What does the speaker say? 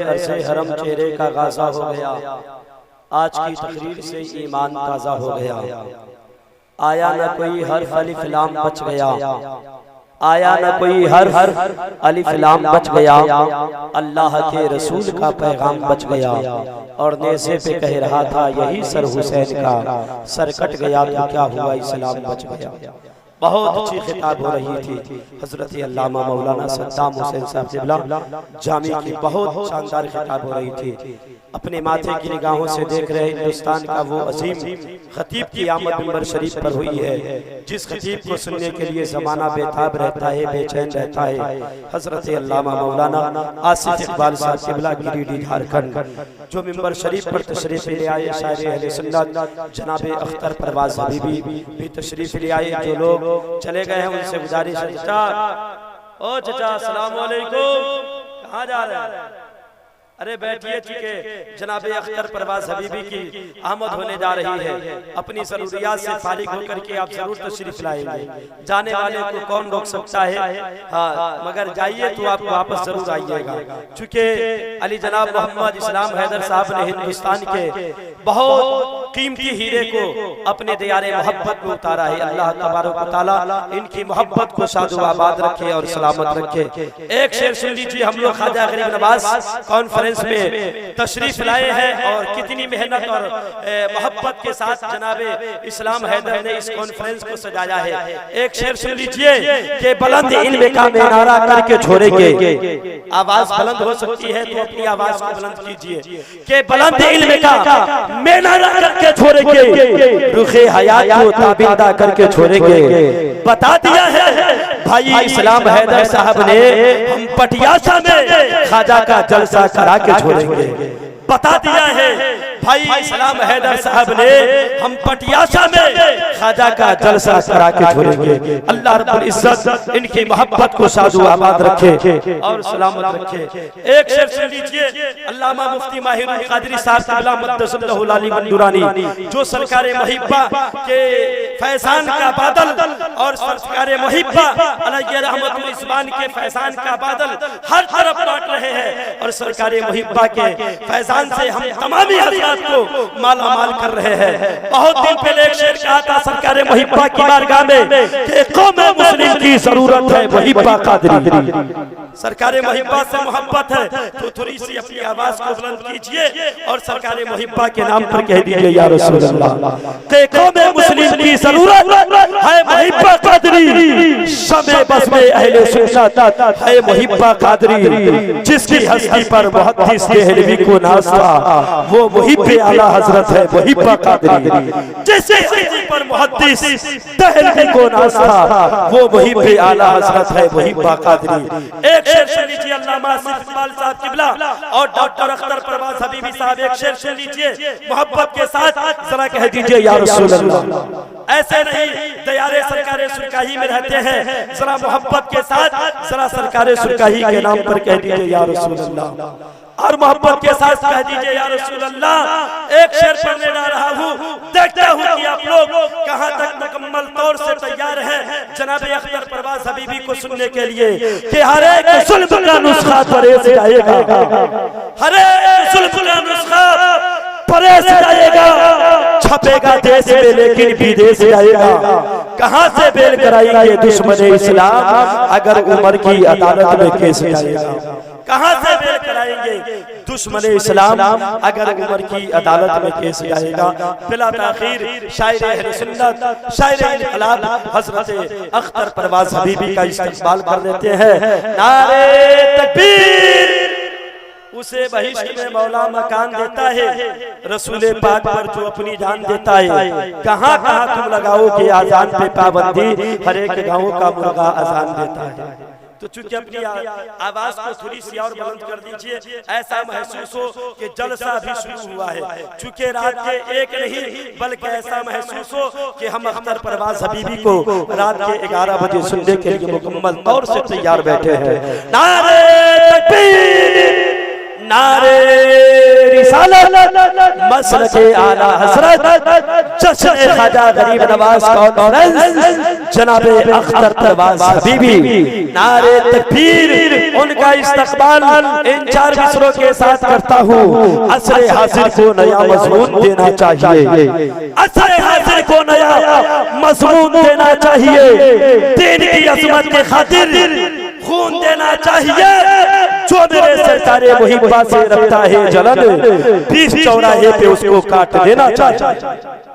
अरसे हरम चेहरे का गाजा हो गया, आज की तकरीर से ईमान ताज़ा हो गया। आया न कोई हर्फ अलिफ लाम बच गया, आया न कोई हर्फ अलिफ लाम बच गया, अल्लाह के रसूल का पैगाम बच गया। और नेज़े पे कह रहा था यही सर हुसैन का, सर कट गया तो क्या हुआ, इस्लाम बच गया। बहुत अच्छी खिताब हो रही थी हजरत अल्लामा मौलाना सद्दाम हुसैन साहब क़िबला जामी की, बहुत शानदार खिताब हो रही थी। अपने माथे की निगाहों से देख रहे हिंदुस्तान का वो अजीम खतीब की आमद मिंबर शरीफ पर हुई है, जिस खतीब को सुनने के लिए ज़माना बेताब रहता है, बेचैन रहता है। हजरत अल्लामा मौलाना आसिफ इकबाल साहब क़िबला गिरिडीह झारखंड, जो मिंबर शरीफ पर तशरीफ ले आए, शायर अहले सुन्नत जनाब अख्तर परवाज़ हबीबी भी तशरीफ ले आए। जो लोग चले गए हैं उनसे गुजारिश है, चचा ओ चचा अस्सलाम वालेकुम, कहाँ जा रहे हैं? अरे बैठिए, चुके जनाब अख्तर परवाज़ हबीबी की आमद होने जा रही है। अपनी ज़रूरियात से फारिग होकर के आप जरूर तशरीफ लाएंगे, जाने वाले को कौन रोक सकता है। हाँ, मगर जाइए तो आप वापस जरूर आइएगा। चूँकि अली जनाब मोहम्मद इस्लाम हैदर साहब ने हिंदुस्तान के बहुत कीमती हीरे को अपने दियारे मोहब्बत में उतारा है। अल्लाह तबारक व तआला इनकी मोहब्बत को शाद व आबाद रखे और सलामत रखे। एक शेर सुन लीजिए, हम लोग ख्वाजा गरीब नवाज कॉन्फ्रेंस में तशरीफ लाए हैं और कितनी मेहनत और मोहब्बत के साथ जनाबे इस्लाम हैदर ने इस कॉन्फ्रेंस को सजाया है। एक शेर सुन लीजिए कि बुलंद इल्म का मीनारा करके छोड़ेंगे। आवाज बुलंद हो सकती है तो अपनी आवाज को बुलंद कीजिए कि बुलंद इल्म का मीनारा करके छोड़ेंगे, रुखे हयात को ताबिंदा करके छोड़ेंगे। बता दिया है भाई इस्लाम हैदर साहब ने, हम पटियाला में ख्वाजा का जलसा करा के छोड़ेंगे। बता दिया है भाई इस्लाम हैदर साहब ने, हम पटियाला में ख्वाजा का जलसा करा के छोड़ेंगे। अल्लाह रब्बुल इज्जत इनकी मोहब्बत को शादो आबाद रखे और सलामत रखे। एक शेर सुन लीजिए, अल्लामा मुफ्ती माहिरुल कादरी साहब क़िबला मद्दसल्लहु अली मंदुरानी, जो सरकारे मुहिब्बा के फैजान का बादल और सरकारे मुहिब्बा अलैहि रहमतुल इस्मान के फैजान का बादल हर तरफ बांट रहे हैं और सरकारे मुहिब्बा के फैजान से हम तमामी हज़रात को माला माल कर रहे हैं। बहुत दिन पहले एक शेर कहा था सरकारे मुहिब्बा की बारगाह में कि कौम मुस्लिम की जरूरत है मुहिब्बा कादरी। सरकारे मुहिब्बा से मोहब्बत है तो थोड़ी सी अपनी आवाज को बुलंद कीजिए और सरकारे मुहिब्बा के नाम पर कह दीजिए या रसूल अल्लाह कि कौम मुस्लिम की जरूरत है मुहिब्बा कादरी, शमे बस में अहले सुन्नत है मुहिब्बा कादरी। जिसकी हस्ती पर मुहद्दिस देहलवी को नाज था वो मुहिब्बे आला हजरत है मुहिब्बा कादरी। जिसकी हस्ती पर मुहद्दिस देहलवी को नाज था वो मुहिब्बे आला हजरत है मुहिब्बा कादरी। एक शेर सुन लीजिए अल्लामा आसिफ इकबाल साहब क़िबला और डॉक्टर अख्तर परवाज़ हबीबी साहब, एक शेर सुन लीजिए मोहब्बत के साथ, जरा कह दीजिए या रसूल अल्लाह। ऐसे नहीं दयारे सरकारे सुरकाही में रहते हैं, जरा मोहब्बत के साथ जरा सरकारे सुरकाही के नाम पर कह दीजिए या रसूल अल्लाह और मोहब्बत के साथ कह दीजिए या रसूल अल्लाह। एक शेर पढ़ने जा रहा हूँ, देखता हूँ कि आप लोग कहाँ तक मुकम्मल तौर से तैयार हैं जनाब अख्तर परवाज़ हबीबी को सुनने के लिए कि हर एक जुल्म का नुस्खा परहेज जाएगा, हर एक जुल्म का नुस्खा परहेज जाएगा, छपेगा देश में लेकिन विदेश जाएगा। कहाँ से बेल कराएंगे दुश्मन इस्लाम अगर उमर की अदालत में केस जाएगा। कहाँ से बेल कराएंगे दुश्मन इस्लाम अगर उमर की अदालत में केस जाएगा। बिला ताखीर शायर अहले सुन्नत, शायर इनकलाब हजरत अख्तर परवाज़ हबीबी का इस्तकबाल कर देते हैं। नारे तकबीर। उसे बहिश्त में मौला मकान देता है, रसूले पाक पर जो अपनी जान देता है। कहाँ कहाँ तुम लगाओगे आजान पे पाबंदी, हर एक गाँव का मुर्गा अजान देता है। तो चूंकि अपनी आवाज को थोड़ी सी और बुलंद कर दीजिए, ऐसा महसूस हो कि जलसा भी शुरू हुआ है। चूंकि रात के एक नहीं बल्कि ऐसा महसूस हो कि हम अख्तर परवाज़ हबीबी को रात के 11 बजे सुनने के लिए मुकम्मल तौर से तैयार बैठे हैं। नारे तकबीर, नारे रिसालत मसलके आला हजरत जश्न ख्वाजा गरीब नवाज कॉन्फ्रेंस जनाब अख्तर तरवाज हबीबी नारे तकबीर उनका इस्तकबाल इन 4 मिसरों के साथ करता हूँ। असरे हाजिर को नया मजमून देना चाहिए, असरे हाजिर को नया मजमून देना चाहिए, दीन की अजमत के खातिर खून देना चाहिए। जो मेरे सरकारे मुहिब्बा से रखता है जलन, 20 चौराहे पे उसको काट देना चाहिए।